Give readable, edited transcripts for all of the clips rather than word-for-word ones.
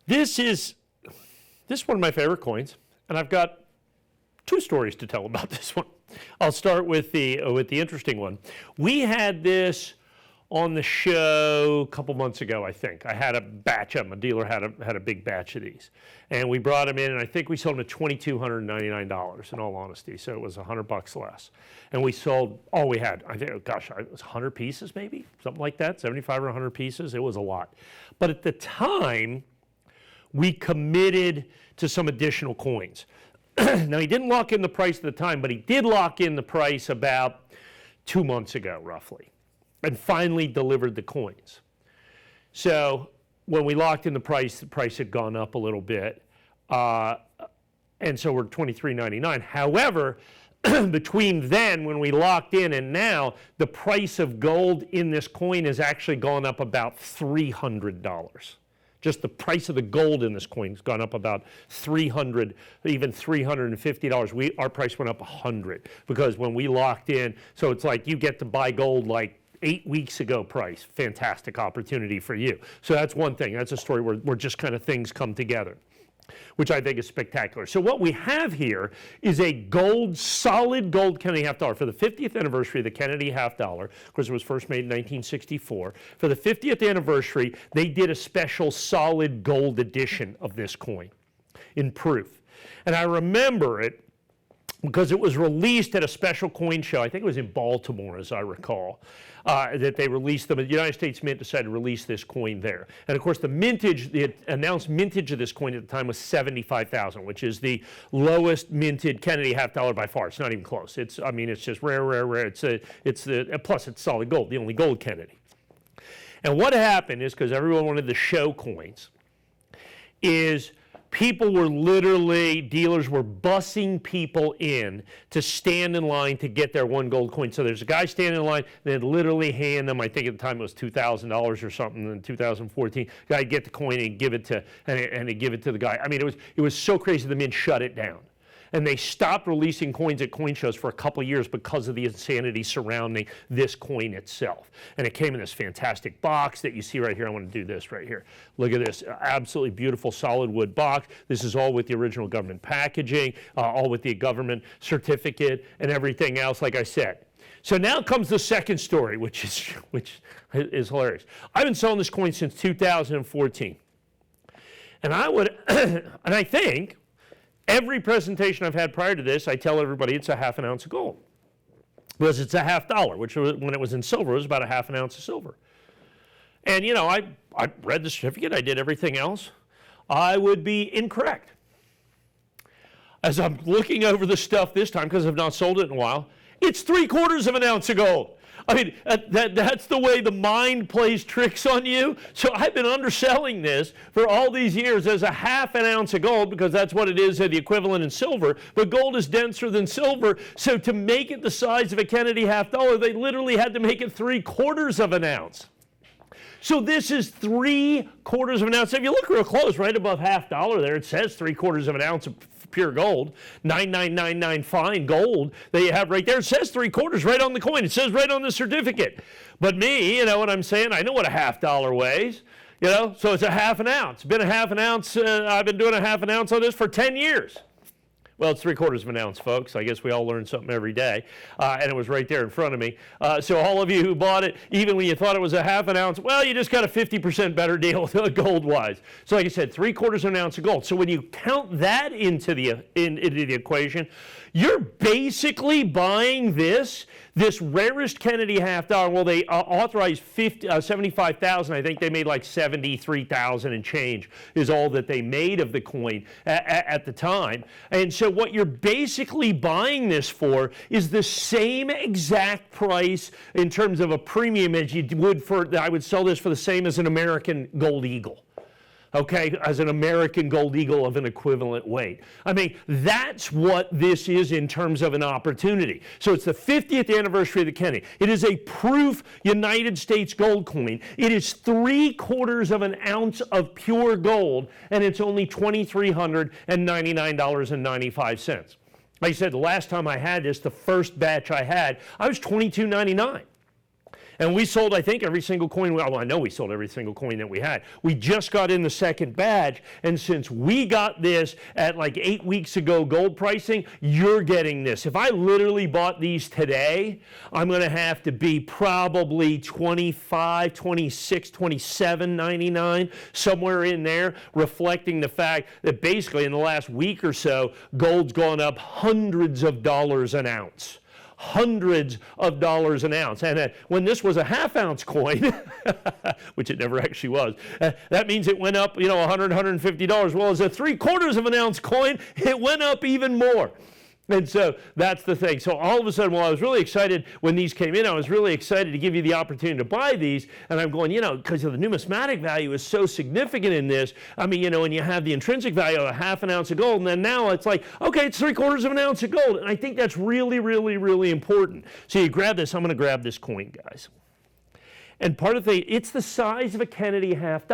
This is one of my favorite coins, and I've got two stories to tell about this one. I'll start with the interesting one. We had this on the show a couple months ago, I think. I had a batch of them. A dealer had a big batch of these. And we brought them in, and I think we sold them at $2,299, in all honesty. So it was $100 less. And we sold all we had. I think, gosh, it was 100 pieces maybe, something like that, 75 or 100 pieces. It was a lot. But at the time, we committed to some additional coins. Now, he didn't lock in the price at the time, but he did lock in the price about 2 months ago, roughly, and finally delivered the coins. So when we locked in the price had gone up a little bit, and so we're $23.99. However, between then, when we locked in, and now, the price of gold in this coin has actually gone up about $300. Just the price of the gold in this coin has gone up about $300, even $350. Our price went up $100 because when we locked in, so it's like you get to buy gold like 8 weeks ago price. Fantastic opportunity for you. So that's one thing. That's a story where just kind of things come together, which I think is spectacular. So what we have here is a solid gold Kennedy half dollar for the 50th anniversary of the Kennedy half dollar. Of course, it was first made in 1964. For the 50th anniversary, they did a special solid gold edition of this coin in proof. And I remember it because it was released at a special coin show. I think it was in Baltimore, as I recall, that they released them. The United States Mint decided to release this coin there. And of course, the announced mintage of this coin at the time was 75,000, which is the lowest minted Kennedy half dollar by far. It's not even close. It's just rare. Plus it's solid gold, the only gold Kennedy. And what happened is, because everyone wanted the show coins, is dealers were bussing people in to stand in line to get their one gold coin. So there's a guy standing in line, they'd literally hand them, I think at the time it was $2,000 or something in 2014, guy'd get the coin and give it to the guy. I mean, it was so crazy the Mint shut it down. And they stopped releasing coins at coin shows for a couple of years because of the insanity surrounding this coin itself. And it came in this fantastic box that you see right here. I want to do this right here. Look at this absolutely beautiful solid wood box. This is all with the original government packaging, all with the government certificate and everything else, like I said. So now comes the second story, which is hilarious. I've been selling this coin since 2014. And I think every presentation I've had prior to this, I tell everybody it's a half an ounce of gold. Because it's a half dollar, which when it was in silver, it was about a half an ounce of silver. And I read the certificate, I did everything else. I would be incorrect. As I'm looking over the stuff this time, because I've not sold it in a while, it's 3/4 of an ounce of gold. I mean, that's the way the mind plays tricks on you. So I've been underselling this for all these years as a half an ounce of gold, because that's what it is, the equivalent in silver. But gold is denser than silver. So to make it the size of a Kennedy half dollar, they literally had to make it 3/4 of an ounce. So this is 3/4 of an ounce. If you look real close, right above half dollar there, it says 3/4 of an ounce of pure gold, 9999 fine gold that you have right there. It says 3/4 right on the coin. It says right on the certificate. But me, you know what I'm saying? I know what a half dollar weighs, so it's a half an ounce. It's been a half an ounce. I've been doing a half an ounce on this for 10 years. Well, it's 3/4 of an ounce, folks. I guess we all learn something every day. And it was right there in front of me. So all of you who bought it, even when you thought it was a half an ounce, well, you just got a 50% better deal gold-wise. So like I said, 3/4 of an ounce of gold. So when you count that into the equation, you're basically buying this rarest Kennedy half dollar. Well, they authorized 75,000. I think they made like 73,000 and change is all that they made of the coin at the time. And so what you're basically buying this for is the same exact price in terms of a premium as you would I would sell this for the same as an American gold eagle. Okay, as an American gold eagle of an equivalent weight. I mean, that's what this is in terms of an opportunity. So it's the 50th anniversary of the Kennedy. It is a proof United States gold coin. It is 3/4 of an ounce of pure gold, and it's only $2,399.95. Like I said, the last time I had this, the first batch I had, I was $22.99. And we sold, I think, every single coin. Well, I know we sold every single coin that we had. We just got in the second batch, and since we got this at like 8 weeks ago gold pricing, you're getting this. If I literally bought these today, I'm going to have to be probably $25, $26, $27.99, somewhere in there, reflecting the fact that basically in the last week or so, gold's gone up hundreds of dollars an ounce. Hundreds of dollars an ounce. And when this was a half-ounce coin, which it never actually was, that means it went up, $100, $150. Well, as a 3/4 of an ounce coin, it went up even more. And so that's the thing. So all of a sudden, I was really excited when these came in. I was really excited to give you the opportunity to buy these. And I'm going, because the numismatic value is so significant in this. I mean, and you have the intrinsic value of a half an ounce of gold. And then now it's like, okay, it's 3/4 of an ounce of gold. And I think that's really, really, really important. So you grab this. I'm going to grab this coin, guys. And part of the thing, it's the size of a Kennedy $half.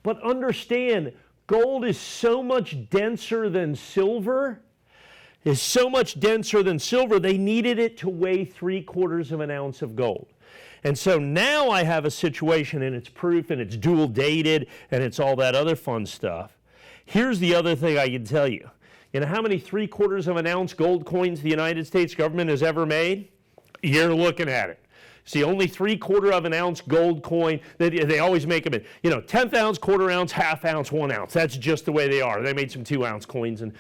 But understand, gold is so much denser than silver. Is so much denser than silver, they needed it to weigh 3/4 of an ounce of gold. And so now I have a situation, and it's proof, and it's dual dated, and it's all that other fun stuff. Here's the other thing I can tell you. You know how many 3/4 of an ounce gold coins the United States government has ever made? You're looking at it. It's the only 3/4 of an ounce gold coin that they always make them in. 1/10 ounce, 1/4 ounce, half ounce, 1 ounce. That's just the way they are. They made some 2-ounce coins in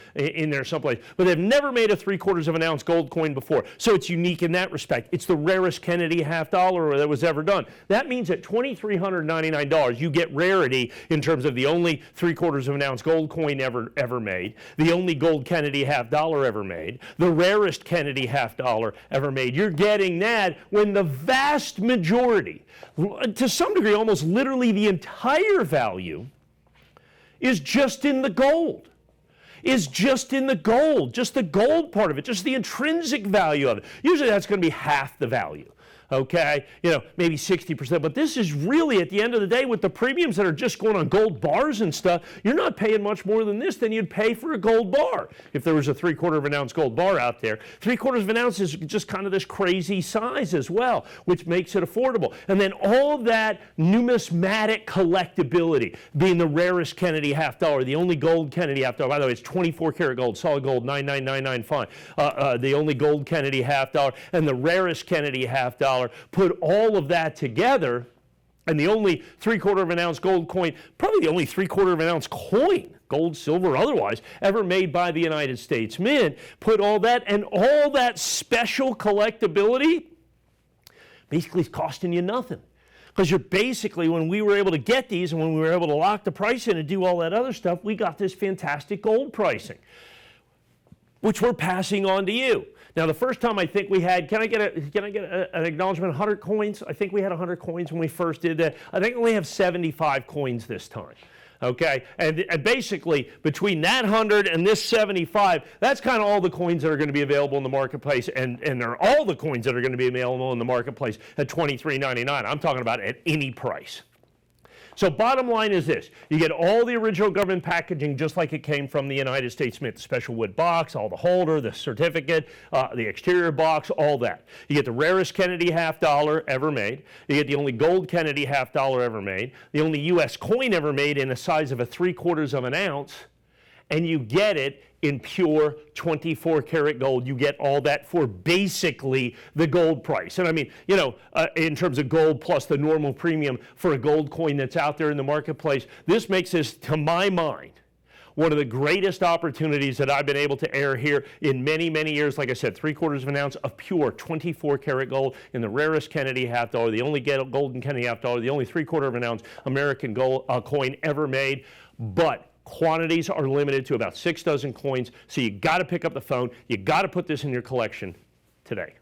there someplace. But they've never made a 3/4 of an ounce gold coin before. So it's unique in that respect. It's the rarest Kennedy $half that was ever done. That means at $2,399, you get rarity in terms of the only 3/4 of an ounce gold coin ever made, the only gold Kennedy $half ever made, the rarest Kennedy $half ever made. You're getting that when the vast majority, to some degree, almost literally the entire value, is just in the gold. Just the gold part of it, just the intrinsic value of it. Usually that's going to be half the value. Okay, maybe 60%, but this is really, at the end of the day, with the premiums that are just going on gold bars and stuff, you're not paying much more than this than you'd pay for a gold bar if there was a 3/4 of an ounce gold bar out there. 3/4 of an ounce is just kind of this crazy size as well, which makes it affordable. And then all that numismatic collectability, being the rarest Kennedy $half, the only gold Kennedy $half. By the way, it's 24 karat gold, solid gold, 99995 fine. The only gold Kennedy $half and the rarest Kennedy $half. Put all of that together, and the only 3/4 of an ounce gold coin, probably the only 3/4 of an ounce coin, gold, silver, otherwise, ever made by the United States Mint, put all that, and all that special collectability basically is costing you nothing. Because you're basically, when we were able to get these and when we were able to lock the price in and do all that other stuff, we got this fantastic gold pricing, which we're passing on to you. Now, the first time I think we had, can I get an acknowledgement? 100 coins? I think we had 100 coins when we first did that. I think we only have 75 coins this time. Okay, and basically between that 100 and this 75, that's kind of all the coins that are going to be available in the marketplace, and they're all the coins that are going to be available in the marketplace at $23.99. I'm talking about at any price. So bottom line is this: you get all the original government packaging just like it came from the United States Mint, the special wood box, all the holder, the certificate, the exterior box, all that. You get the rarest Kennedy $half ever made. You get the only gold Kennedy $half ever made, the only U.S. coin ever made in the size of a 3/4 of an ounce, and you get it in pure 24 karat gold. You get all that for basically the gold price. And I mean, in terms of gold plus the normal premium for a gold coin that's out there in the marketplace, this makes this, to my mind, one of the greatest opportunities that I've been able to air here in many, many years. Like I said, 3/4 of an ounce of pure 24 karat gold in the rarest Kennedy $half, the only golden Kennedy $half, the only 3/4 of an ounce American gold coin ever made. But quantities are limited to about 6 dozen coins, so you got to pick up the phone. You got to put this in your collection today.